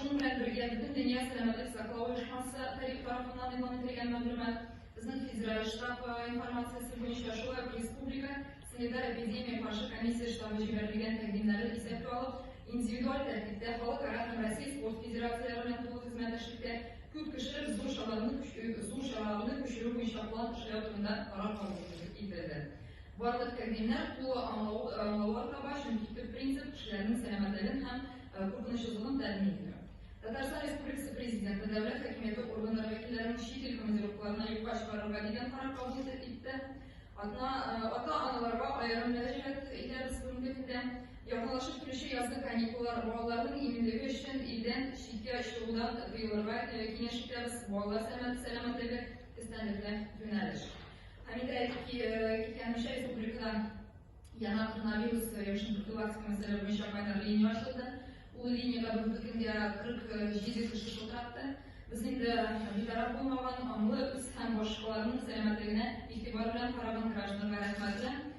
Шуның белән бергә бөтен дөнья сәламәтлек саклау оешмасы тарафыннан игълан ителгән мәгълүмат, безнең федераль штаб информациясе буенча шулай ук республика санитар эпидемия каршы комиссия штабы җибәрелгән тәкъдимнәрне исәпкә алып, индивидуаль тәртиптә халыкара һәм Россия спорт федерацияләре белән тулы хезмәттәшлектә күп кешелек зур чараларны күчерү буенча план эшләү турында карар кабул ителде. Барлык тәкъдимнәр тулы аңлауга таба, чөнки төп принцип кешеләрнең сәламәтлеген һәм куркынычсызлыгын тәэмин итү. Татарстан Республикасы Президенты дәүләт хакимияте органнары вәкилләренең чит ил командировкаларына юкка чыгарырга дигән карар кабул итте. Ата-аналарга аерым мөрәҗәгать итәбез бүгенге көндә. Якынлашып килүче язгы каникуллар балаларның иминлеге өчен илдән читкә чыгудан тыелырга киңәш итәбез. Балалар сәламәтлеге өстенлекле юнәлеш. Киткәнчә республикада яңа коронавирус профилактика мәсьәләләре буенча кайнар линия ачылды. Ул линиягә бүгенге көндә 47 кеше шылтыратты. Без инде битараф булмаган, аңлы, үз һәм башкаларның сәламәтлегенә игътибар белән караган гражданнарга рәхмәт белән